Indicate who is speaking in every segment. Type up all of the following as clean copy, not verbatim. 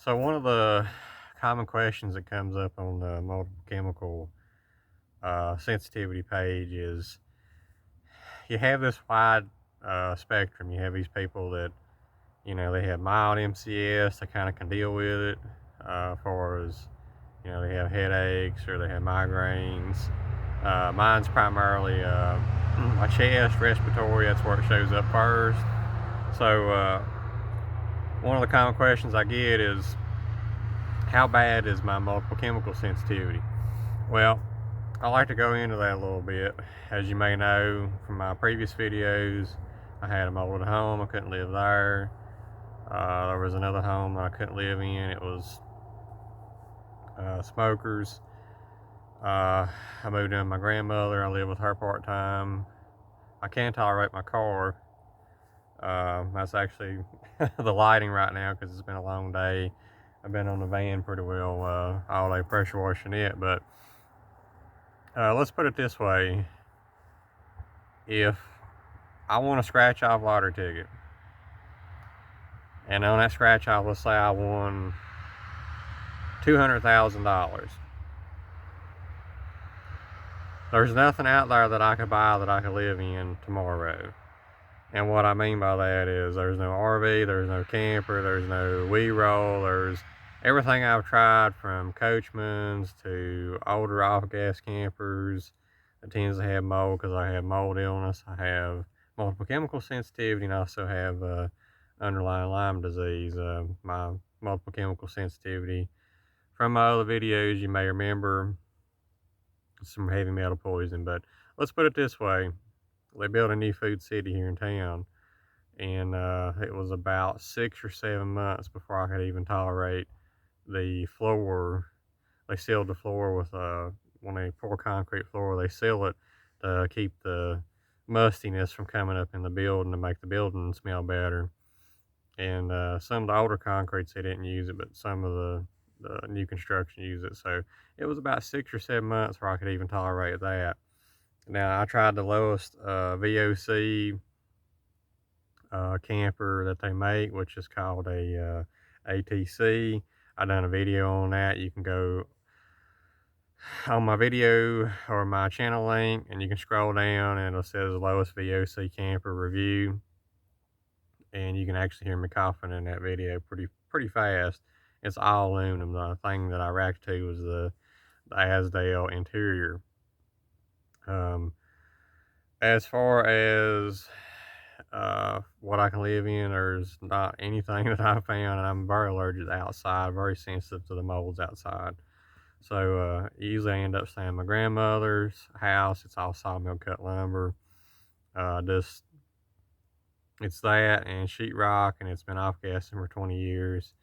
Speaker 1: So one of the common questions that comes up on the multiple chemical sensitivity page is you have this wide spectrum. You have these people that, they have mild MCS, they kind of can deal with it, far as, they have headaches or they have migraines. Mine's primarily my chest, respiratory, that's where it shows up first. So one of the common questions I get is, how bad is my multiple chemical sensitivity? Well, I like to go into that a little bit. As you may know from my previous videos, I had a mold at home. I couldn't live there. There was another home that I couldn't live in. It was smokers. I moved in with my grandmother. I live with her part-time. I can't tolerate my car. That's actually the lighting right now because it's been a long day. I've been on the van pretty well all day pressure washing it, but let's put it this way. If I want to scratch off lottery ticket, and on that scratch off, let's say I won $200,000. There's nothing out there that I could buy that I could live in tomorrow. And what I mean by that is there's no RV, there's no camper, there's no wee roll, there's everything I've tried from coachmans to older off-gas campers that tends to have mold because I have mold illness. I have multiple chemical sensitivity and I also have underlying Lyme disease. My multiple chemical sensitivity from my other videos, you may remember some heavy metal poison, but let's put it this way. They built a new food city here in town, and it was about 6 or 7 months before I could even tolerate the floor. They sealed the floor with when they pour concrete floor, they seal it to keep the mustiness from coming up in the building to make the building smell better. And some of the older concretes, they didn't use it, but some of the new construction use it. So it was about 6 or 7 months where I could even tolerate that. Now I tried the lowest VOC camper that they make, which is called a ATC. I done a video on that. You can go on my video or my channel link, and you can scroll down, and it says lowest VOC camper review, and you can actually hear me coughing in that video pretty fast. It's all aluminum. The thing that I racked to was the Asdale interior. As far as what I can live in, there's not anything that I found, and I'm very allergic to outside, very sensitive to the molds outside. So usually I end up staying at my grandmother's house. It's all sawmill cut lumber. Just it's that and sheetrock, and it's been off gassing for 20 years.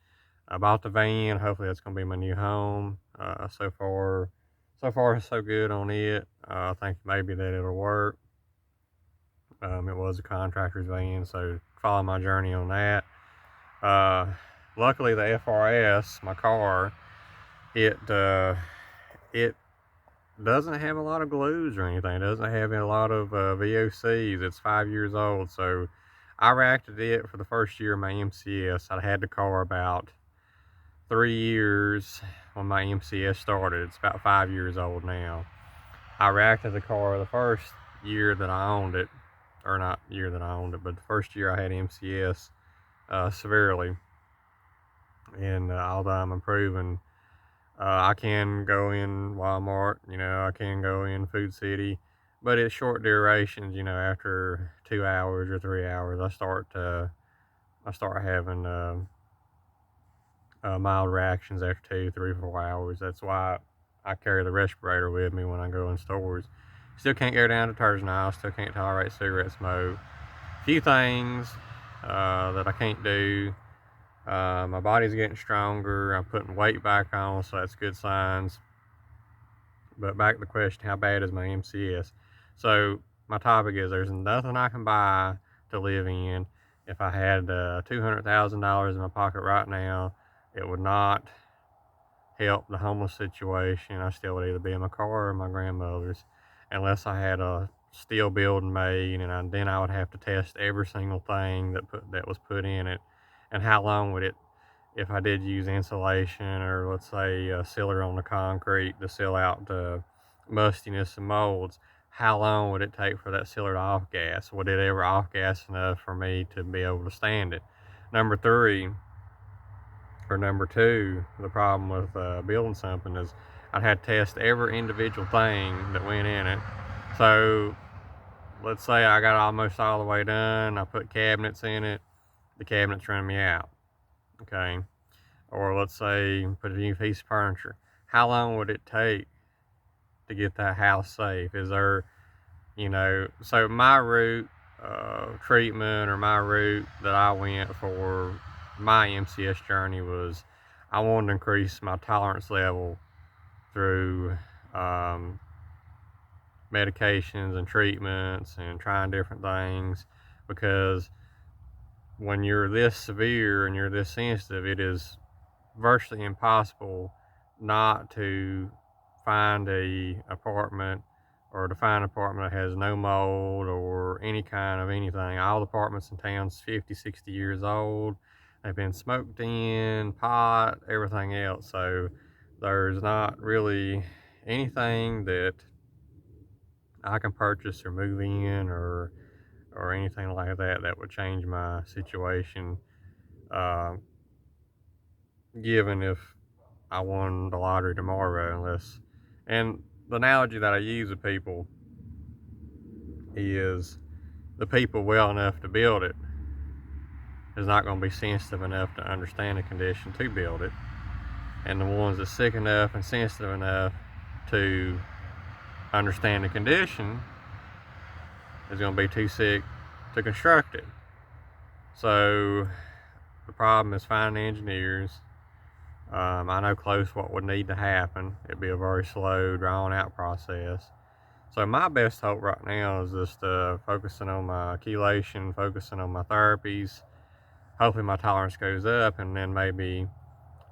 Speaker 1: I bought the van. Hopefully that's gonna be my new home. So far so good on it. I think maybe that it'll work. It was a contractor's van, so follow my journey on that. Luckily the FRS, my car, it doesn't have a lot of glues or anything. It doesn't have a lot of VOCs. It's 5 years old, so I racked it for the first year of my MCS. I had the car about 3 years when my MCS started. It's about 5 years old now. I racked the car the first year that I owned it, or not year that I owned it, but the first year I had MCS severely. And although I'm improving, I can go in Walmart, I can go in Food City, but it's short durations. After 2 hours or 3 hours, I start having mild reactions after 2, 3, 4 hours. That's why I carry the respirator with me when I go in stores. Still can't go down to Tergenol. Still can't tolerate cigarette smoke. Few things that I can't do. My body's getting stronger. I'm putting weight back on, so that's good signs. But back to the question, how bad is my MCS? So my topic is there's nothing I can buy to live in. If I had $200,000 in my pocket right now, it would not help the homeless situation. I still would either be in my car or my grandmother's, unless I had a steel building made, and then I would have to test every single thing that was put in it, and how long would it if I did use insulation, or let's say a sealer on the concrete to seal out the mustiness and molds, how long would it take for that sealer to off gas? Would it ever off gas enough for me to be able to stand it? Number two, the problem with building something is I'd had to test every individual thing that went in it. So let's say I got almost all the way done, I put cabinets in it, the cabinets run me out, okay? Or let's say put a new piece of furniture. How long would it take to get that house safe? Is there, so my route treatment, or my route that I went for my MCS journey, was I wanted to increase my tolerance level through medications and treatments and trying different things, because when you're this severe and you're this sensitive, it is virtually impossible not to find a apartment, or to find an apartment that has no mold or any kind of anything. All the apartments in town's 50, 60 years old. They've been smoked in, pot, everything else. So there's not really anything that I can purchase or move in, or anything like that that would change my situation, uh, given if I won the lottery tomorrow. And the analogy that I use with people is, the people well enough to build it is not going to be sensitive enough to understand the condition to build it, and the ones that's sick enough and sensitive enough to understand the condition is going to be too sick to construct it. So the problem is finding engineers. I know close what would need to happen. It'd be a very slow, drawn out process. So my best hope right now is just focusing on my chelation, focusing on my therapies. Hopefully my tolerance goes up, and then maybe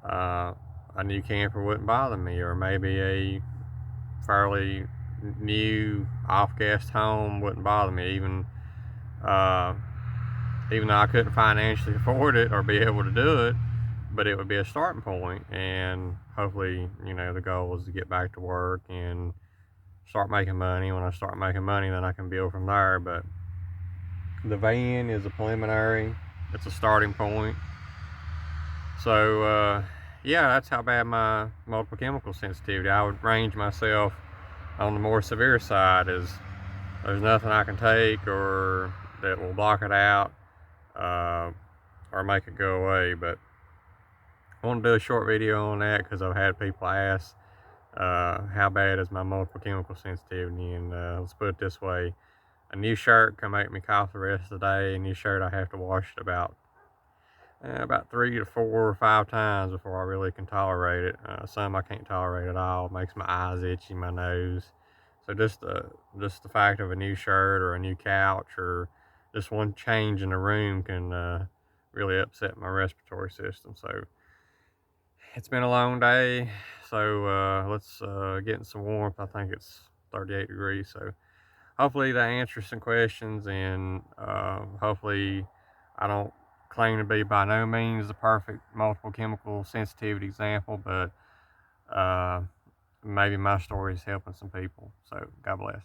Speaker 1: a new camper wouldn't bother me, or maybe a fairly new off-gas home wouldn't bother me, even though I couldn't financially afford it or be able to do it. But it would be a starting point, and hopefully, the goal is to get back to work and start making money. When I start making money, then I can build from there. But the van is a preliminary. It's a starting point. So, yeah, that's how bad my multiple chemical sensitivity. I would range myself on the more severe side, as there's nothing I can take or that will block it out, or make it go away. But I want to do a short video on that, because I've had people ask, how bad is my multiple chemical sensitivity. And let's put it this way: a new shirt can make me cough the rest of the day. A new shirt, I have to wash it about 3 to 4 or 5 times before I really can tolerate it. Some I can't tolerate at all. It makes my eyes itchy, my nose. So just the fact of a new shirt, or a new couch, or just one change in the room can really upset my respiratory system. So it's been a long day. So let's get in some warmth. I think it's 38 degrees. So hopefully that answers some questions, and hopefully I don't claim to be by no means the perfect multiple chemical sensitivity example, but maybe my story is helping some people. So God bless.